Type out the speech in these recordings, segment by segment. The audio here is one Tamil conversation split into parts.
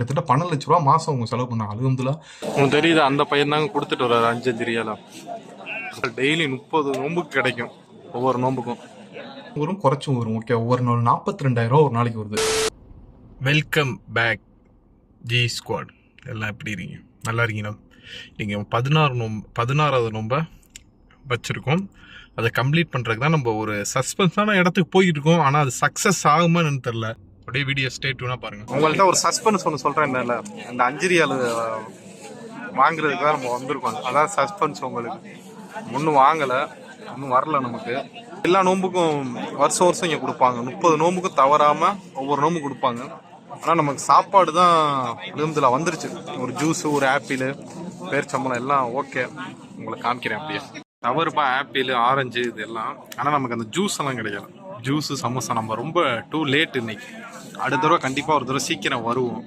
கிட்டத்தட்ட 12 லட்ச ரூபா மாசம் அவங்க செலவு பண்ணாங்க. அல்ஹம்துலில்லாஹ். உங்களுக்கு தெரியுது, அந்த பையன் தாங்க கொடுத்துட்டு வர்றாரு 5 ரியாலா. டெய்லி 30 நோம்புக்கு கிடைக்கும், ஒவ்வொரு நோம்புக்கும் வரும், குறைச்சும் வரும். ஓகே, ஒவ்வொரு நாள் 42,000 ரூபா ஒரு நாளைக்கு வருது. Welcome back G squad. எல்லாம் எப்படி இருக்கீங்க? நல்லா இருக்கீங்களா? நீங்கள் 16வது நோம்ப வச்சுருக்கோம். அதை கம்ப்ளீட் பண்ணுறதுக்கு தான் நம்ம ஒரு சஸ்பென்ஸான இடத்துக்கு போயிட்டு இருக்கோம். ஆனால் அது சக்ஸஸ் ஆகுமான்னு தெரில. அப்படியே வீடியோ ஸ்டே டியூனா பாருங்க. உங்கள்கிட்ட ஒரு சஸ்பென்ஸ் ஒன்று சொல்கிறேன். இல்லை, அந்த 5 ரியால் வாங்குறதுக்கு தான் நம்ம வந்திருக்கோம். அதான் சஸ்பென்ஸ். உங்களுக்கு ஒன்றும் வாங்கலை, ஒன்றும் வரல. நமக்கு எல்லா நோம்புக்கும் வருஷம் வருஷம் இங்கே கொடுப்பாங்க. 30 நோம்புக்கும் தவறாமல் ஒவ்வொரு நோம்பு கொடுப்பாங்க. ஆனால் நமக்கு சாப்பாடு தான் விருந்தில் வந்துருச்சு. ஒரு ஜூஸு, ஒரு ஆப்பிள், பேரிச்சம்பழம் எல்லாம் ஓகே. உங்களை காமிக்கிறேன் அப்படியே. தவறுப்பா, ஆப்பிள், ஆரஞ்சு இது எல்லாம். ஆனால் நமக்கு அந்த ஜூஸ் எல்லாம் கிடைக்கல. ஜூஸு, சமோசா நம்ம ரொம்ப டூ லேட் இன்னைக்கு. அடுத்த தடவை கண்டிப்பாக ஒரு தடவை சீக்கிரம் வருவோம்.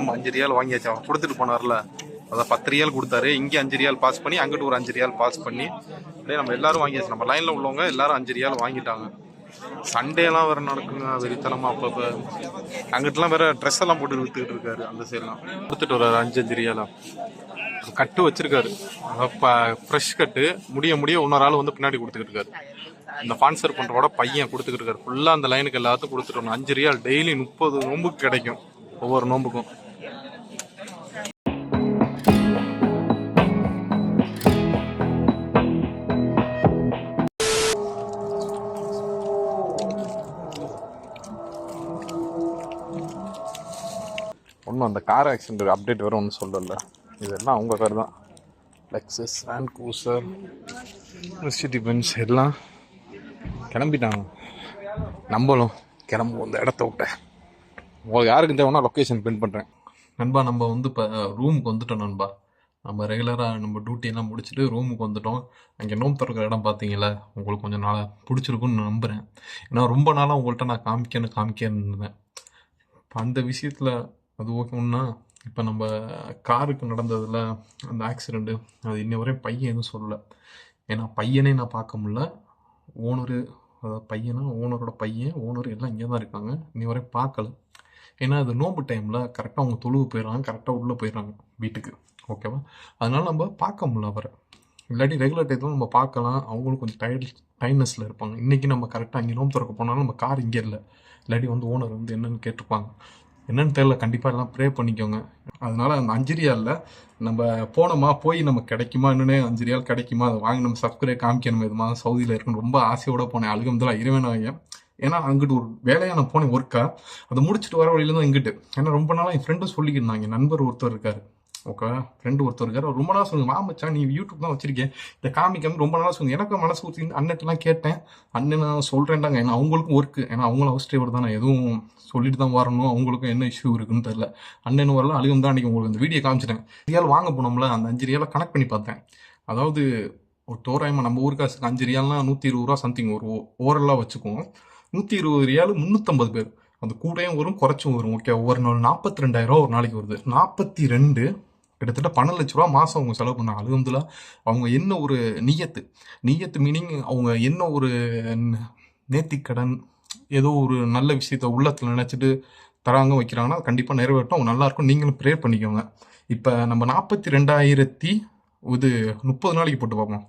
நம்ம 5 ரியால் வாங்கியாச்சு. அவன் கொடுத்துட்டு போனார்ல, அதான் 10 ரியால் கொடுத்தாரு. இங்கே 5 ரியால் பாஸ் பண்ணி, அங்கிட்டு ஒரு 5 ரியால் பாஸ் பண்ணி, அப்படியே நம்ம எல்லாரும் வாங்கியாச்சு. நம்ம லைனில் உள்ளவங்க எல்லாரும் 5 ரியால் வாங்கிட்டாங்க. சண்டேலாம் வேற நடக்குங்க வெறித்தனமாக. அப்பப்போ அங்கிட்டலாம் வேற ட்ரெஸ் எல்லாம் போட்டு விற்றுக்கிட்டு இருக்காரு. அந்த சைட்லாம் கொடுத்துட்டு வர்றாரு 5 ரியாலா. கட்டு வச்சிருக்காரு, ஃப்ரெஷ் கட்டு. முடிய இன்னொரு ஆள் வந்து பின்னாடி கொடுத்துக்கிட்டு இருக்காரு. இந்த ஸ்பான்சர் பண்ணுறோட பையன் கொடுத்துக்கிட்டு இருக்காரு. ஃபுல்லாக அந்த லைனுக்கு எல்லாத்துக்கும் கொடுத்துட்டு 5 ரியால் டெய்லி 30 நோம்புக்கு கிடைக்கும், ஒவ்வொரு நோம்புக்கும். ஒன்றும் அந்த கார் ஆக்சிடென்ட் அப்டேட் வரும் ஒன்றும் சொல்லல. இதெல்லாம் அவங்க கார் தான். Lexus, Land Cruiser, Mercedes Benz எல்லாம் கிளம்பிட்டாங்க. நம்மளும் கிளம்புவோம் இந்த இடத்த விட்ட. உங்களுக்கு யாருக்கு தேவைன்னா லொக்கேஷன் பின் பண்ணுறேன். நண்பா, நம்ம வந்து இப்போ ரூமுக்கு வந்துட்டோம் நண்பா. நம்ம ரெகுலராக நம்ம டியூட்டியெல்லாம் முடிச்சுட்டு ரூமுக்கு வந்துட்டோம். அங்கே நோம்பு திறக்கிற இடம் பார்த்தீங்களா, உங்களுக்கு கொஞ்சம் நாளாக பிடிச்சிருக்குன்னு நம்புகிறேன். ஏன்னா ரொம்ப நாளாக உங்கள்கிட்ட நான் காமிக்கன்னு இருந்தேன். இப்போ அந்த விஷயத்தில் அது ஓகேன்னா, இப்போ நம்ம காருக்கு நடந்ததில் அந்த ஆக்சிடெண்ட்டு, அது இன்ன வரையும் பையன் எதுவும் சொல்லலை. ஏன்னா பையனே நான் பார்க்க முடில. ஓனரு, அதாவது பையனா, ஓனரோட பையன், ஓனர் எல்லாம் இங்கே தான் இருக்காங்க. இன்னி வரையும் பார்க்கல. ஏன்னா அது நோம்பு டைமில் கரெக்டாக அவங்க தொழுவு போயிடுறாங்க, கரெக்டாக உள்ளே போயிடுறாங்க வீட்டுக்கு. ஓகேவா? அதனால் நம்ம பார்க்க முடியல அவரை. இல்லாட்டி ரெகுலர் டைத்தில் நம்ம பார்க்கலாம். அவங்களும் கொஞ்சம் டைட்னஸில் இருப்பாங்க. இன்றைக்கி நம்ம கரெக்டாக இங்கே நோம்பு திறக்க போனாலும் நம்ம கார் இங்கே இல்லை. இல்லாட்டி வந்து ஓனர் வந்து என்னென்னு கேட்டிருப்பாங்க. என்னென்னு தெரியல. கண்டிப்பாக எல்லாம் ப்ரே பண்ணிக்கோங்க. அதனால் அந்த 5 ரியாலில் நம்ம போனோமா, போய் நமக்கு கிடைக்குமா, இன்னொன்னே 5 ரியால் கிடைக்குமா, அதை வாங்கி நம்ம சப்ஸ்கிரைப் காமிக்கணும். இது மாதிரி சவுதியில் இருக்குன்னு ரொம்ப ஆசையோடு போனேன். அல்ஹம்துலில்லாஹ், இறைவனாக. ஏன்னா அங்கிட்டு ஒரு வேலையாக நான் போனேன், ஒர்க்காக. அதை முடிச்சுட்டு வர வழியில தான் இங்கிட்டு. ஏன்னா ரொம்ப நாளாக என் ஃப்ரெண்டும் சொல்லிக்கிட்டு இருந்தாங்க. என் நண்பர் ஒருத்தர் இருக்கார், ஓகே, ஃப்ரெண்டு ஒருத்தர் இருக்கார். அவர் ரொம்ப நாளாக சொல்லுங்க, மாமச்சான் நீ யூடியூப் தான் வச்சிருக்கேன், இதை காமிக்காம ரொம்ப நாளாக சொல்லுங்க. எனக்கு மனசு ஊற்றி அண்ணன்ட்டெல்லாம் கேட்டேன். அண்ணன் நான் சொல்கிறேன்டாங்க. ஏன்னா அவங்களுக்கும் ஒர்க்கு, ஏன்னா அவங்களும் ஹவுஸ் டிரைவர் தான். நான் எதுவும் சொல்லிட்டு தான் வரணும். அவங்களுக்கும் என்ன இஷ்யூ இருக்குன்னு தெரில. அண்ணன் வரல, அழுகும் தான். அன்றைக்கி உங்களுக்கு இந்த வீடியோ காமிச்சிட்டேன். ரியால் வாங்க போனோம்ல, அந்த 5 ரியாலை கனெக்ட் பண்ணி பார்த்தேன். அதாவது ஒரு தோராயமாக நம்ம ஊர் காசுக்கு 5 ரியால்னா 120 ரூபா சம்திங். ஒரு ஓவரெல்லாம் வச்சுக்குவோம். 120 ரியால் 350 பேர். அது கூடயும் வரும், குறைச்சும் வரும். ஓகே, ஒவ்வொரு நாள் 42,000 ரூபா ஒரு நாளைக்கு வருது. 42, கிட்டத்தட்ட 12 லட்ச ரூபா மாதம் அவங்க செலவு பண்ணாங்க. அல்ஹம்துலில்லாஹ். அவங்க என்ன ஒரு நீயத்து மீனிங், அவங்க என்ன ஒரு நேர்த்திக்கடன், ஏதோ ஒரு நல்ல விஷயத்த உள்ளத்தில் நினச்சிட்டு தராங்க, வைக்கிறாங்கன்னா கண்டிப்பாக நிறைவேற்றும். அவங்க நல்லாயிருக்கும். நீங்களும் ப்ரேயர் பண்ணிக்கோங்க. இப்போ நம்ம 42,000 இது 30 நாளைக்கு போட்டு பார்ப்போம்.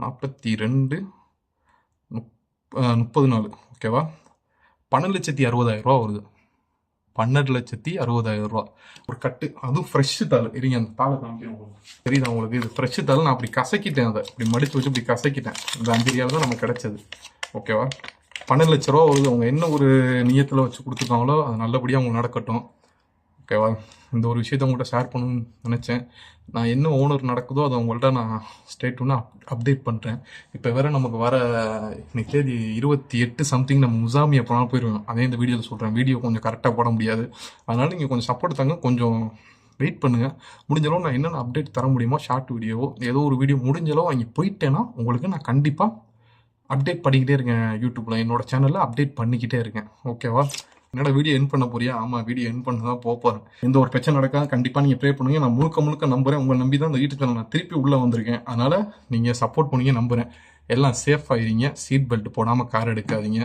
42 30 நாள், ஓகேவா? 12,60,000 ரூபா வருது. 12,60,000 ரூபா ஒரு கட்டு. அதுவும் ஃப்ரெஷ்ஷு தாள். இருங்க, அந்த தாளை காமிக்கிறேன். தெரியுதா உங்களுக்கு? இது ஃப்ரெஷ்ஷு தாள். நான் அப்படி கசக்கிட்டேன், அதை இப்படி மடித்து வச்சு இப்படி கசக்கிட்டேன். இந்த 5 ரியால் தான் நமக்கு கிடைச்சது. ஓகேவா? 12 லட்ச ரூபா வருது. அவங்க என்ன ஒரு நியத்தில் வச்சு கொடுத்துருக்காங்களோ அது நல்லபடியாக அவங்க நடக்கட்டும். ஓகேவா? இந்த ஒரு விஷயத்த உங்கள்கிட்ட ஷேர் பண்ணணும்னு நினச்சேன். நான் என்ன ஓனர் நடக்குதோ அதை உங்கள்கிட்ட நான் ஸ்டேட்னா அப்டேட் பண்ணுறேன். இப்போ வேறு நமக்கு வர இன்னைக்கு தேதி 28 சம்திங் நம்ம முசாமியா போனால் போயிடுவோம். அதே இந்த வீடியோவில் சொல்கிறேன். வீடியோ கொஞ்சம் கரெக்டாக போட முடியாது. அதனால் நீங்கள் கொஞ்சம் சப்போர்ட் தாங்க, கொஞ்சம் வெயிட் பண்ணுங்கள். முடிஞ்சளவு நான் என்னென்ன அப்டேட் தர முடியுமோ, ஷார்ட் வீடியோவோ ஏதோ ஒரு வீடியோ முடிஞ்சளவு வாங்கி போயிட்டேன்னா உங்களுக்கு நான் கண்டிப்பாக அப்டேட் பண்ணிக்கிட்டே இருக்கேன் யூடியூப்பில், என்னோட சேனலில் அப்டேட் பண்ணிக்கிட்டே இருக்கேன். ஓகேவா? என்னோட வீடியோ என் பண்ண போறியா? ஆமாம், வீடியோ என் பண்ண தான் போகிறேன். எந்த ஒரு பிரச்சனை நடக்காது, கண்டிப்பாக நீங்கள் ப்ரே பண்ணுங்க. நான் முழுக்க முழுக்க நம்புகிறேன். உங்களை நம்பி தான் இந்த யூடியூப் சேனல் நான் திருப்பி உள்ளே வந்திருக்கேன். அதனால் நீங்கள் சப்போர்ட் பண்ணுங்க, நம்புகிறேன். எல்லாம் சேஃப் ஆகிடுங்க, சீட் பெல்ட் போடாமல் கார் எடுக்காதீங்க.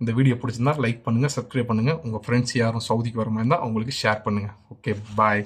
இந்த வீடியோ பிடிச்சிருந்தா லைக் பண்ணுங்கள், சப்ஸ்கிரைப் பண்ணுங்கள். உங்கள் ஃப்ரெண்ட்ஸ் யாரும் சவுதிக்கு வர மாதிரி இருந்தால் அவங்களுக்கு ஷேர் பண்ணுங்கள். ஓகே, பாய்.